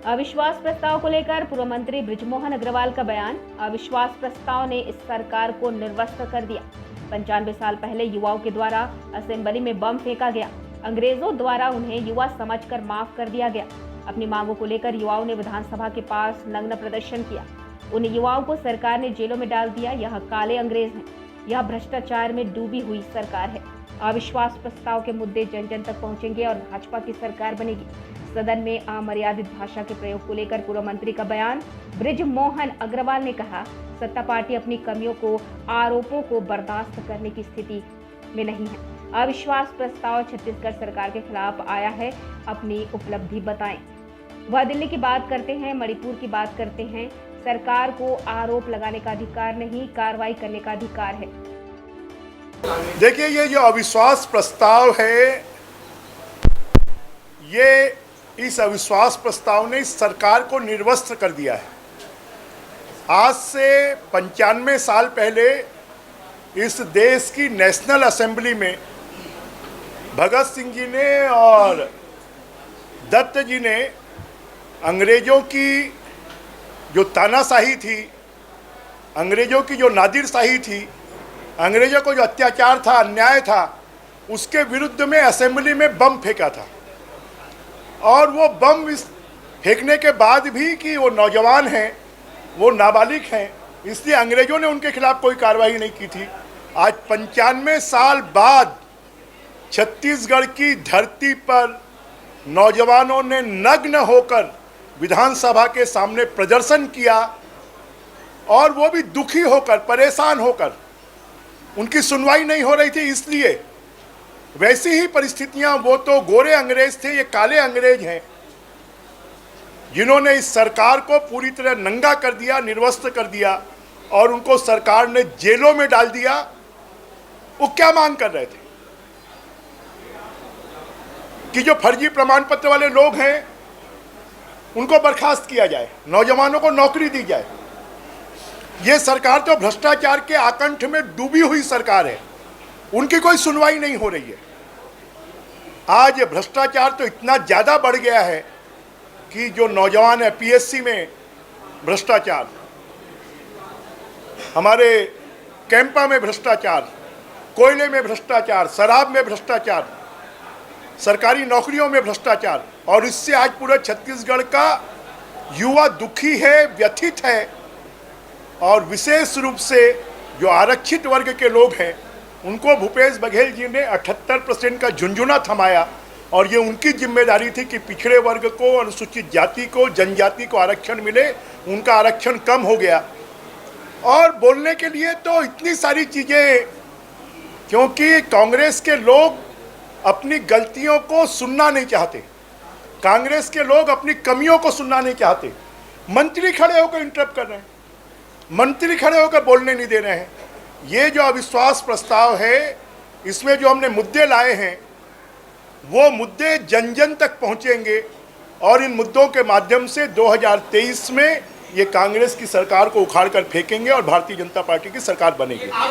अविश्वास प्रस्ताव को लेकर पूर्व मंत्री बृजमोहन अग्रवाल का बयान। अविश्वास प्रस्ताव ने इस सरकार को निर्वस्त्र कर दिया। 95 साल पहले युवाओं के द्वारा असेंबली में बम फेंका गया। अंग्रेजों द्वारा उन्हें युवा समझकर माफ कर दिया गया। अपनी मांगों को लेकर युवाओं ने विधानसभा के पास नग्न प्रदर्शन किया। उन युवाओं को सरकार ने जेलों में डाल दिया। यह काले अंग्रेज हैं। यह भ्रष्टाचार में डूबी हुई सरकार है। अविश्वास प्रस्ताव के मुद्दे जन जन तक पहुंचेंगे और भाजपा की सरकार बनेगी। सदन में अमर्यादित भाषा के प्रयोग को लेकर पूर्व मंत्री का बयान। बृजमोहन अग्रवाल ने कहा, सत्ता पार्टी अपनी कमियों को, आरोपों को बर्दाश्त करने की स्थिति में नहीं है। अविश्वास प्रस्ताव छत्तीसगढ़ सरकार के खिलाफ आया है। अपनी उपलब्धि बताएं। वह दिल्ली की बात करते हैं, मणिपुर की बात करते हैं। सरकार को आरोप लगाने का अधिकार नहीं, कार्रवाई करने का अधिकार है। देखिए, ये जो अविश्वास प्रस्ताव है, ये इस अविश्वास प्रस्ताव ने इस सरकार को निर्वस्त्र कर दिया है। आज से 95 साल पहले इस देश की नेशनल असेंबली में भगत सिंह जी ने और दत्त जी ने अंग्रेजों की जो तानाशाही थी, अंग्रेजों की जो नादिरशाही थी, अंग्रेजों को जो अत्याचार था, अन्याय था, उसके विरुद्ध में असेंबली में बम फेंका था। और वो बम इस फेंकने के बाद भी कि वो नौजवान हैं, वो नाबालिग हैं, इसलिए अंग्रेजों ने उनके खिलाफ कोई कार्रवाई नहीं की थी। आज 95 साल बाद छत्तीसगढ़ की धरती पर नौजवानों ने नग्न होकर विधानसभा के सामने प्रदर्शन किया, और वो भी दुखी होकर, परेशान होकर। उनकी सुनवाई नहीं हो रही थी, इसलिए वैसी ही परिस्थितियां, वो तो गोरे अंग्रेज थे, ये काले अंग्रेज हैं, जिन्होंने इस सरकार को पूरी तरह नंगा कर दिया, निर्वस्त्र कर दिया, और उनको सरकार ने जेलों में डाल दिया। वो क्या मांग कर रहे थे कि जो फर्जी प्रमाण पत्र वाले लोग हैं उनको बर्खास्त किया जाए, नौजवानों को नौकरी दी जाए। ये सरकार तो भ्रष्टाचार के आकंठ में डूबी हुई सरकार है, उनकी कोई सुनवाई नहीं हो रही है। आज भ्रष्टाचार तो इतना ज़्यादा बढ़ गया है कि जो नौजवान है, पीएससी में भ्रष्टाचार, हमारे कैंपा में भ्रष्टाचार, कोयले में भ्रष्टाचार, शराब में भ्रष्टाचार, सरकारी नौकरियों में भ्रष्टाचार, और इससे आज पूरे छत्तीसगढ़ का युवा दुखी है, व्यथित है। और विशेष रूप से जो आरक्षित वर्ग के लोग हैं, उनको भूपेश बघेल जी ने 78% का झुंझुना थमाया, और ये उनकी जिम्मेदारी थी कि पिछड़े वर्ग को, अनुसूचित जाति को, जनजाति को आरक्षण मिले। उनका आरक्षण कम हो गया। और बोलने के लिए तो इतनी सारी चीज़ें, क्योंकि कांग्रेस के लोग अपनी गलतियों को सुनना नहीं चाहते, कांग्रेस के लोग अपनी कमियों को सुनना नहीं चाहते। मंत्री खड़े होकर इंटरप्ट कर रहे हैं, मंत्री खड़े होकर बोलने नहीं दे रहे हैं। ये जो अविश्वास प्रस्ताव है, इसमें जो हमने मुद्दे लाए हैं, वो मुद्दे जन जन तक पहुंचेंगे, और इन मुद्दों के माध्यम से 2023 में ये कांग्रेस की सरकार को उखाड़ कर फेंकेंगे और भारतीय जनता पार्टी की सरकार बनेगी।